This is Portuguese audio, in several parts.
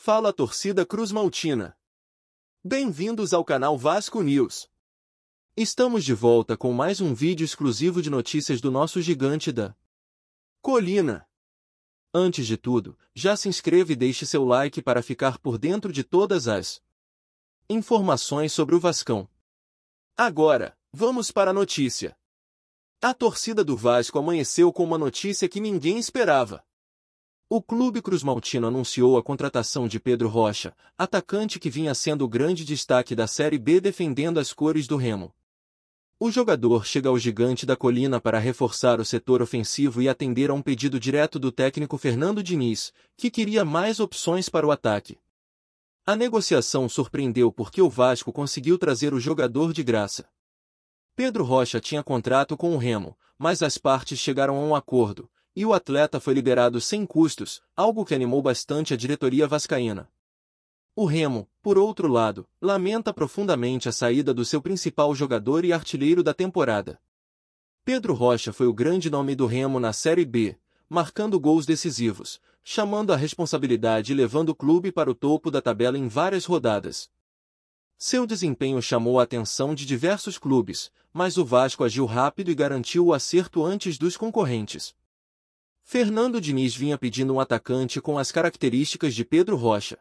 Fala a torcida cruzmaltina. Bem-vindos ao canal Vasco News. Estamos de volta com mais um vídeo exclusivo de notícias do nosso gigante da colina. Antes de tudo, já se inscreva e deixe seu like para ficar por dentro de todas as informações sobre o Vascão. Agora, vamos para a notícia. A torcida do Vasco amanheceu com uma notícia que ninguém esperava. O clube cruzmaltino anunciou a contratação de Pedro Rocha, atacante que vinha sendo o grande destaque da Série B defendendo as cores do Remo. O jogador chega ao Gigante da Colina para reforçar o setor ofensivo e atender a um pedido direto do técnico Fernando Diniz, que queria mais opções para o ataque. A negociação surpreendeu porque o Vasco conseguiu trazer o jogador de graça. Pedro Rocha tinha contrato com o Remo, mas as partes chegaram a um acordo, e o atleta foi liberado sem custos, algo que animou bastante a diretoria vascaína. O Remo, por outro lado, lamenta profundamente a saída do seu principal jogador e artilheiro da temporada. Pedro Rocha foi o grande nome do Remo na Série B, marcando gols decisivos, chamando a responsabilidade e levando o clube para o topo da tabela em várias rodadas. Seu desempenho chamou a atenção de diversos clubes, mas o Vasco agiu rápido e garantiu o acerto antes dos concorrentes. Fernando Diniz vinha pedindo um atacante com as características de Pedro Rocha.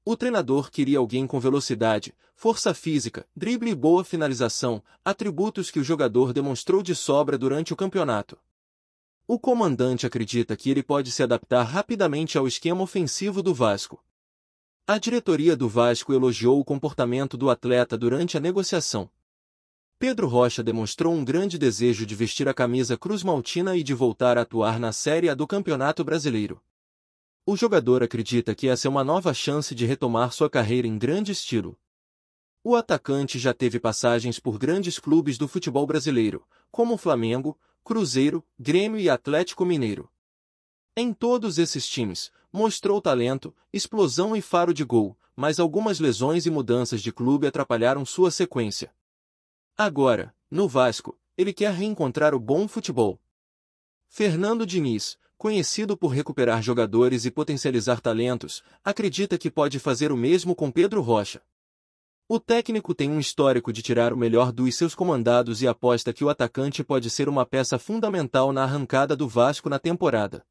O treinador queria alguém com velocidade, força física, drible e boa finalização, atributos que o jogador demonstrou de sobra durante o campeonato. O comandante acredita que ele pode se adaptar rapidamente ao esquema ofensivo do Vasco. A diretoria do Vasco elogiou o comportamento do atleta durante a negociação. Pedro Rocha demonstrou um grande desejo de vestir a camisa cruzmaltina e de voltar a atuar na Série A do Campeonato Brasileiro. O jogador acredita que essa é uma nova chance de retomar sua carreira em grande estilo. O atacante já teve passagens por grandes clubes do futebol brasileiro, como Flamengo, Cruzeiro, Grêmio e Atlético Mineiro. Em todos esses times, mostrou talento, explosão e faro de gol, mas algumas lesões e mudanças de clube atrapalharam sua sequência. Agora, no Vasco, ele quer reencontrar o bom futebol. Fernando Diniz, conhecido por recuperar jogadores e potencializar talentos, acredita que pode fazer o mesmo com Pedro Rocha. O técnico tem um histórico de tirar o melhor dos seus comandados e aposta que o atacante pode ser uma peça fundamental na arrancada do Vasco na temporada.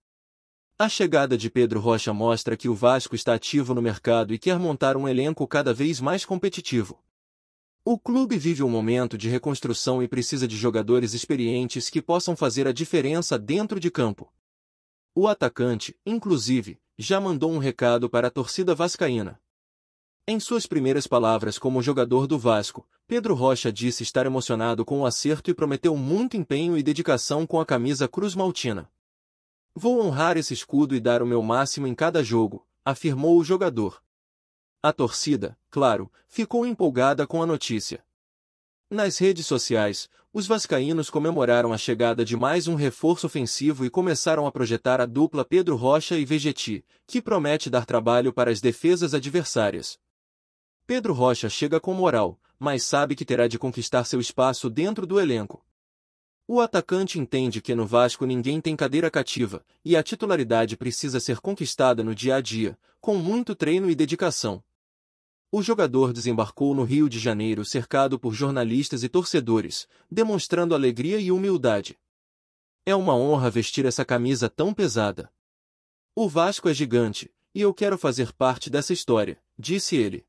A chegada de Pedro Rocha mostra que o Vasco está ativo no mercado e quer montar um elenco cada vez mais competitivo. O clube vive um momento de reconstrução e precisa de jogadores experientes que possam fazer a diferença dentro de campo. O atacante, inclusive, já mandou um recado para a torcida vascaína. Em suas primeiras palavras como jogador do Vasco, Pedro Rocha disse estar emocionado com o acerto e prometeu muito empenho e dedicação com a camisa cruzmaltina. "Vou honrar esse escudo e dar o meu máximo em cada jogo", afirmou o jogador. A torcida, claro, ficou empolgada com a notícia. Nas redes sociais, os vascaínos comemoraram a chegada de mais um reforço ofensivo e começaram a projetar a dupla Pedro Rocha e Vegetti, que promete dar trabalho para as defesas adversárias. Pedro Rocha chega com moral, mas sabe que terá de conquistar seu espaço dentro do elenco. O atacante entende que no Vasco ninguém tem cadeira cativa, e a titularidade precisa ser conquistada no dia a dia, com muito treino e dedicação. O jogador desembarcou no Rio de Janeiro cercado por jornalistas e torcedores, demonstrando alegria e humildade. "É uma honra vestir essa camisa tão pesada. O Vasco é gigante, e eu quero fazer parte dessa história", disse ele.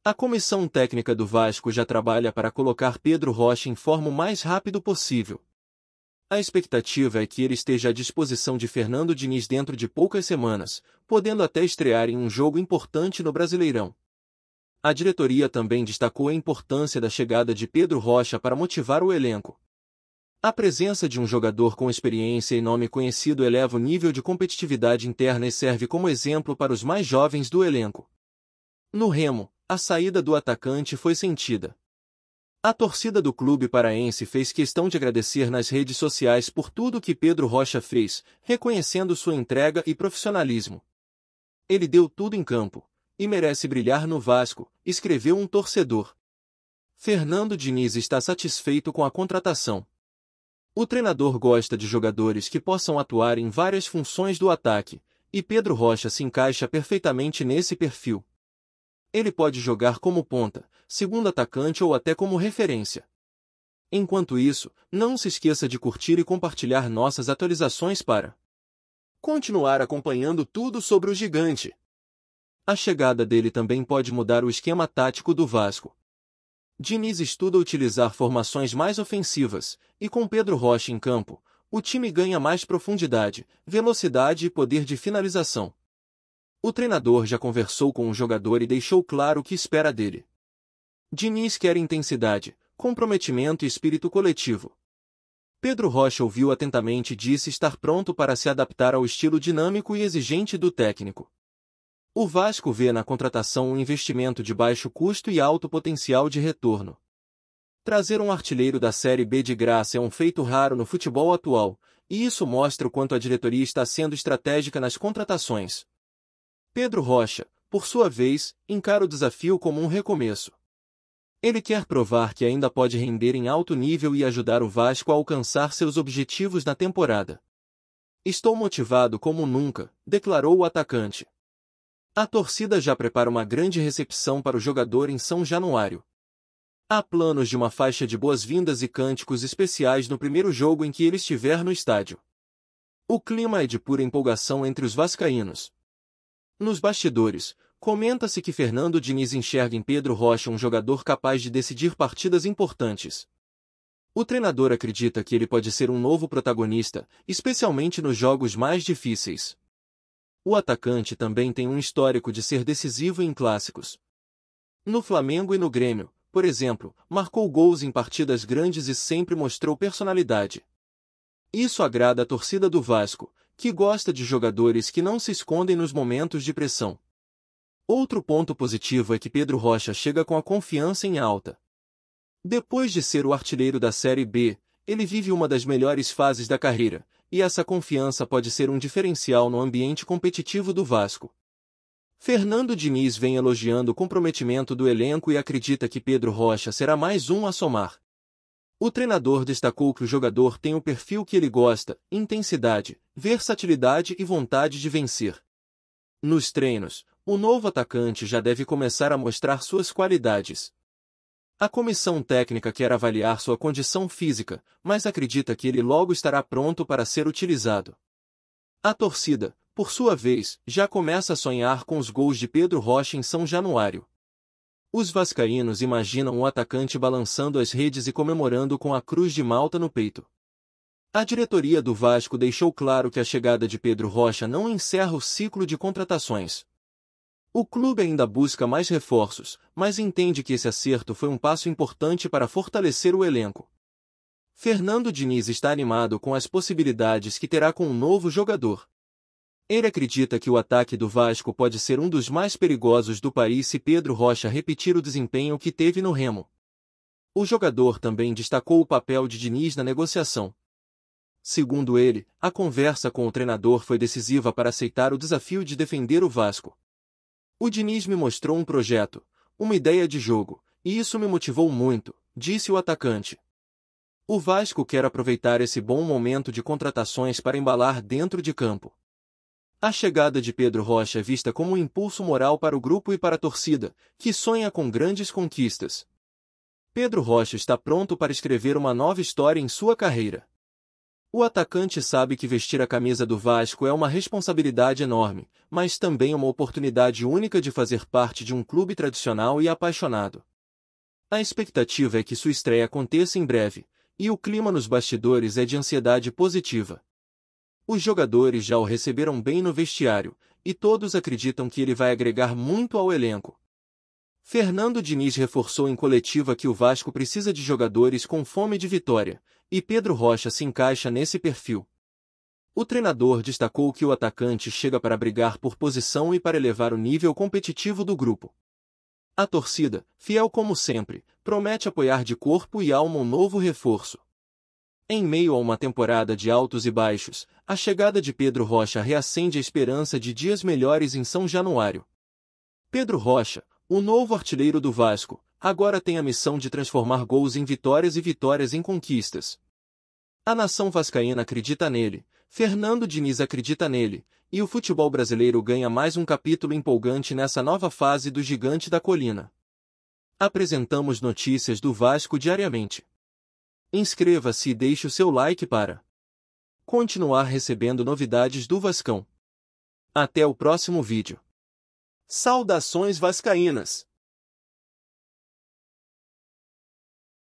A comissão técnica do Vasco já trabalha para colocar Pedro Rocha em forma o mais rápido possível. A expectativa é que ele esteja à disposição de Fernando Diniz dentro de poucas semanas, podendo até estrear em um jogo importante no Brasileirão. A diretoria também destacou a importância da chegada de Pedro Rocha para motivar o elenco. A presença de um jogador com experiência e nome conhecido eleva o nível de competitividade interna e serve como exemplo para os mais jovens do elenco. No Remo, a saída do atacante foi sentida. A torcida do clube paraense fez questão de agradecer nas redes sociais por tudo que Pedro Rocha fez, reconhecendo sua entrega e profissionalismo. "Ele deu tudo em campo e merece brilhar no Vasco", escreveu um torcedor. Fernando Diniz está satisfeito com a contratação. O treinador gosta de jogadores que possam atuar em várias funções do ataque, e Pedro Rocha se encaixa perfeitamente nesse perfil. Ele pode jogar como ponta, segundo atacante ou até como referência. Enquanto isso, não se esqueça de curtir e compartilhar nossas atualizações para continuar acompanhando tudo sobre o gigante. A chegada dele também pode mudar o esquema tático do Vasco. Diniz estuda utilizar formações mais ofensivas, e com Pedro Rocha em campo, o time ganha mais profundidade, velocidade e poder de finalização. O treinador já conversou com o jogador e deixou claro o que espera dele. Diniz quer intensidade, comprometimento e espírito coletivo. Pedro Rocha ouviu atentamente e disse estar pronto para se adaptar ao estilo dinâmico e exigente do técnico. O Vasco vê na contratação um investimento de baixo custo e alto potencial de retorno. Trazer um artilheiro da Série B de graça é um feito raro no futebol atual, e isso mostra o quanto a diretoria está sendo estratégica nas contratações. Pedro Rocha, por sua vez, encara o desafio como um recomeço. Ele quer provar que ainda pode render em alto nível e ajudar o Vasco a alcançar seus objetivos na temporada. Estou motivado como nunca, declarou o atacante. A torcida já prepara uma grande recepção para o jogador em São Januário. Há planos de uma faixa de boas-vindas e cânticos especiais no primeiro jogo em que ele estiver no estádio. O clima é de pura empolgação entre os vascaínos. Nos bastidores, comenta-se que Fernando Diniz enxerga em Pedro Rocha um jogador capaz de decidir partidas importantes. O treinador acredita que ele pode ser um novo protagonista, especialmente nos jogos mais difíceis. O atacante também tem um histórico de ser decisivo em clássicos. No Flamengo e no Grêmio, por exemplo, marcou gols em partidas grandes e sempre mostrou personalidade. Isso agrada a torcida do Vasco, que gosta de jogadores que não se escondem nos momentos de pressão. Outro ponto positivo é que Pedro Rocha chega com a confiança em alta. Depois de ser o artilheiro da Série B, ele vive uma das melhores fases da carreira, e essa confiança pode ser um diferencial no ambiente competitivo do Vasco. Fernando Diniz vem elogiando o comprometimento do elenco e acredita que Pedro Rocha será mais um a somar. O treinador destacou que o jogador tem o perfil que ele gosta, intensidade, versatilidade e vontade de vencer. Nos treinos, o novo atacante já deve começar a mostrar suas qualidades. A comissão técnica quer avaliar sua condição física, mas acredita que ele logo estará pronto para ser utilizado. A torcida, por sua vez, já começa a sonhar com os gols de Pedro Rocha em São Januário. Os vascaínos imaginam o atacante balançando as redes e comemorando com a Cruz de Malta no peito. A diretoria do Vasco deixou claro que a chegada de Pedro Rocha não encerra o ciclo de contratações. O clube ainda busca mais reforços, mas entende que esse acerto foi um passo importante para fortalecer o elenco. Fernando Diniz está animado com as possibilidades que terá com um novo jogador. Ele acredita que o ataque do Vasco pode ser um dos mais perigosos do país se Pedro Rocha repetir o desempenho que teve no Remo. O jogador também destacou o papel de Diniz na negociação. Segundo ele, a conversa com o treinador foi decisiva para aceitar o desafio de defender o Vasco. O Diniz me mostrou um projeto, uma ideia de jogo, e isso me motivou muito, disse o atacante. O Vasco quer aproveitar esse bom momento de contratações para embalar dentro de campo. A chegada de Pedro Rocha é vista como um impulso moral para o grupo e para a torcida, que sonha com grandes conquistas. Pedro Rocha está pronto para escrever uma nova história em sua carreira. O atacante sabe que vestir a camisa do Vasco é uma responsabilidade enorme, mas também uma oportunidade única de fazer parte de um clube tradicional e apaixonado. A expectativa é que sua estreia aconteça em breve, e o clima nos bastidores é de ansiedade positiva. Os jogadores já o receberam bem no vestiário, e todos acreditam que ele vai agregar muito ao elenco. Fernando Diniz reforçou em coletiva que o Vasco precisa de jogadores com fome de vitória, e Pedro Rocha se encaixa nesse perfil. O treinador destacou que o atacante chega para brigar por posição e para elevar o nível competitivo do grupo. A torcida, fiel como sempre, promete apoiar de corpo e alma um novo reforço. Em meio a uma temporada de altos e baixos, a chegada de Pedro Rocha reacende a esperança de dias melhores em São Januário. Pedro Rocha, o novo artilheiro do Vasco, agora tem a missão de transformar gols em vitórias e vitórias em conquistas. A nação vascaína acredita nele, Fernando Diniz acredita nele, e o futebol brasileiro ganha mais um capítulo empolgante nessa nova fase do Gigante da Colina. Apresentamos notícias do Vasco diariamente. Inscreva-se e deixe o seu like para continuar recebendo novidades do Vascão. Até o próximo vídeo. Saudações vascaínas!